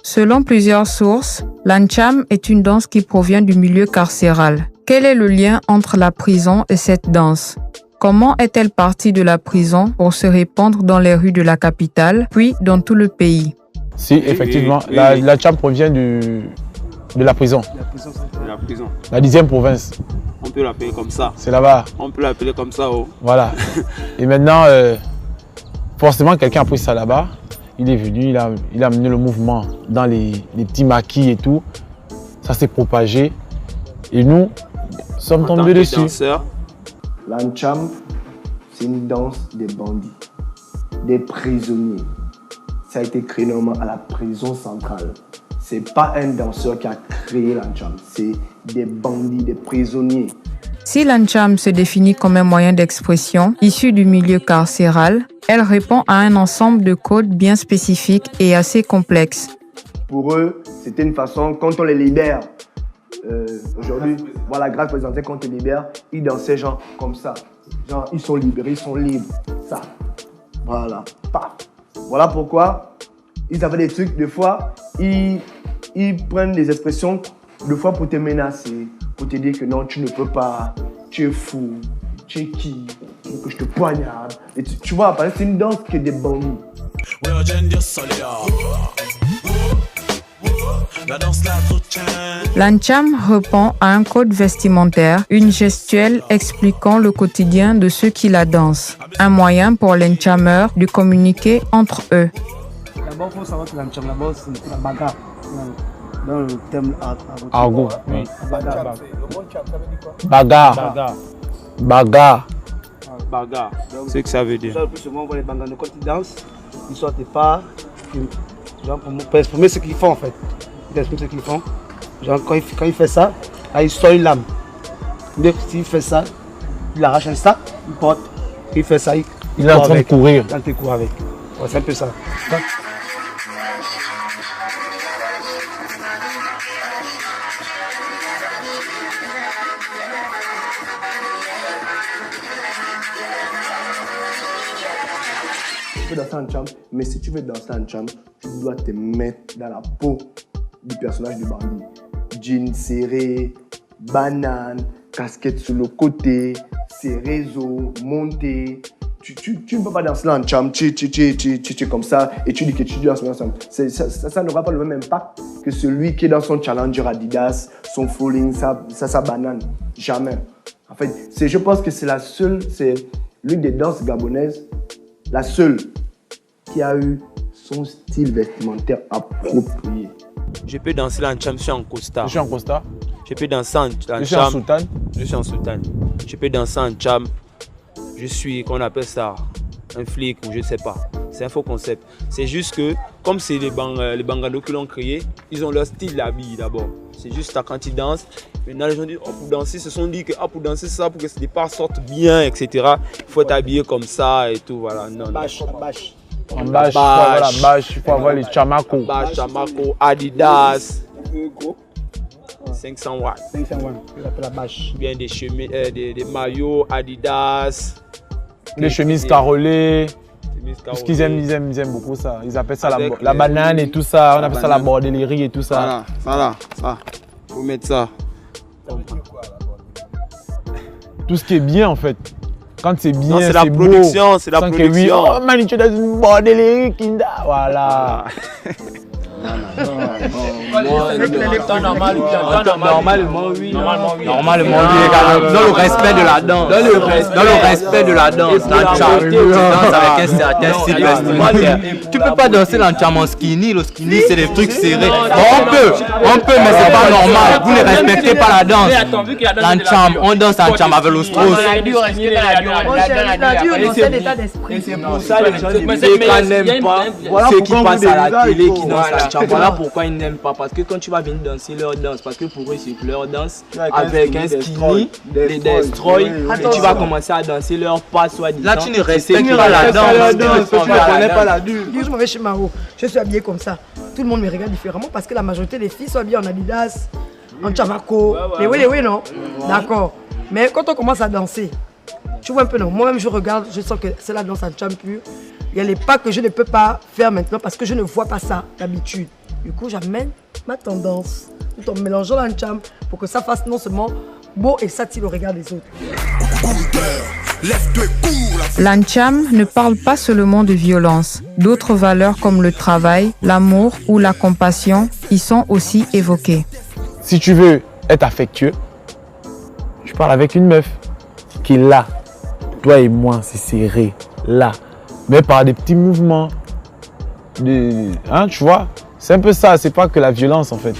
Selon plusieurs sources, l'Ancham est une danse qui provient du milieu carcéral. Quel est le lien entre la prison et cette danse? Comment est-elle partie de la prison pour se répandre dans les rues de la capitale, puis dans tout le pays? Si, effectivement, l'Ancham provient de la prison. La prison. La 10e province. On peut l'appeler comme ça. C'est là-bas. On peut l'appeler comme ça. Oh. Voilà. Et maintenant, forcément, quelqu'un a pris ça là-bas. Il est venu, il a amené le mouvement dans les petits maquis et tout. Ça s'est propagé. Et nous sommes tombés dessus. L'Ancham, c'est une danse des bandits, des prisonniers. Ça a été créé normalement à la prison centrale. C'est pas un danseur qui a créé l'Ancham, c'est des bandits, des prisonniers. Si l'Ancham se définit comme un moyen d'expression issu du milieu carcéral, elle répond à un ensemble de codes bien spécifiques et assez complexes. Pour eux, c'était une façon, quand on les libère, aujourd'hui, voilà, grâce présentait quand on les libère, ils dansaient genre comme ça. Genre, ils sont libérés, ils sont libres. Ça. Voilà. Paf. Voilà pourquoi ils avaient des trucs, des fois, ils prennent des expressions, des fois pour te menacer, pour te dire que non, tu ne peux pas, tu es fou, tu es qui, tu veux que je te poignarde. Et tu vois, parce que c'est une danse qui est des bandits. L'Ancham répond à un code vestimentaire, une gestuelle expliquant le quotidien de ceux qui la dansent, un moyen pour les Anchameurs de communiquer entre eux. D'abord, il faut savoir que l'Ancham, d'abord, c'est la bagarre. Dans le thème argot. Oui. Bagarre. Bagarre. Bagarre. C'est ce que ça veut dire. Le plus souvent, on voit les banganos quand ils dansent, ils sortent pas. Genre pour exprimer ce qu'ils font en fait. Ils expriment ce qu'ils font. Genre quand il fait ça, là, il sort une lame. S'il fait ça, il arrache un sac, il porte. Il fait ça, il est en train de courir. Il est en train de courir avec. Ouais, c'est un peu ça. Tu peux danser en Ancham, mais si tu veux danser en Ancham, tu dois te mettre dans la peau du personnage du bandit. Jeans serrés, banane, casquette sur le côté, ses réseaux, montés. Tu ne peux pas danser en Ancham, tu es comme ça et tu dis que tu danses ensemble. Ça n'aura pas le même impact que celui qui est dans son Challenger Adidas, son Falling, sa banane. Jamais. En fait, je pense que c'est l'une des danses gabonaises, la seule qui a eu son style vestimentaire approprié. Je peux danser l'Ancham, je suis en costard. Je suis en costard. Je peux danser en Ancham. Je suis en soutane. Je suis en soutane. Je peux danser en Ancham. Je suis, qu'on appelle ça, un flic ou je ne sais pas. C'est un faux concept. C'est juste que, comme c'est les banganos qui l'ont créé, ils ont leur style d'habit d'abord. C'est juste ça, quand ils dansent. Maintenant, les gens disent, oh, pour danser, se sont dit que pour danser ça, pour que ce départ sorte bien, etc. Il faut être habillé comme ça et tout. Voilà. Non, bâche. En bâche, il faut avoir la bâche, il faut avoir les chamacos. Bâche, chamaco, Adidas. 500 watts. 500 watts, il appelle la bâche. Bien des maillots, Adidas. Les chemises carolées. Parce qu'ils aiment beaucoup ça. Ils appellent ça la banane et tout ça. On appelle ça la bordellerie et tout ça. Ça. Faut mettre ça. Tout ce qui est bien en fait. Quand c'est bien, c'est la production, c'est la production. Oui, oh man, tu es dans une bordellerie, Kinda. Voilà. Normalement, oui. Normalement, dans le respect de la danse. Dans le respect de la danse. L'Ancham, tu danses avec un certain style vestimentaire. Tu peux pas danser l'Ancham en skinny. Le skinny, c'est des trucs serrés. On peut, mais c'est pas normal. Vous ne respectez pas la danse. L'Ancham, on danse l'Ancham avec le strauss. Et c'est pour ça que les gens n'aiment pas ceux qui passent à la télé qui dansent l'Ancham. Voilà pourquoi ils n'aiment pas. Parce que quand tu vas venir danser leur danse, parce que pour eux c'est leur danse avec un skinny, des destroy, et tu vas commencer à danser leur pas soi-disant. Là tu ne respectes pas la danse, tu ne connais pas la danse. Je m'en vais chez Maro, je suis habillée comme ça. Tout le monde me regarde différemment parce que la majorité des filles sont habillées en Adidas, en Chamaco. Mais oui, non. D'accord. Mais quand on commence à danser, tu vois un peu non. Moi-même je regarde, je sens que c'est la danse en Cham pure. Il y a les pas que je ne peux pas faire maintenant parce que je ne vois pas ça d'habitude. Du coup, j'amène ma tendance tout en mélangeant l'ancham pour que ça fasse non seulement beau et s'attire au regard des autres. L'ancham ne parle pas seulement de violence. D'autres valeurs comme le travail, l'amour ou la compassion y sont aussi évoquées. Si tu veux être affectueux, tu parles avec une meuf qui est là. Toi et moi, c'est serré, là. Mais par des petits mouvements. Tu vois, c'est un peu ça, c'est pas que la violence en fait.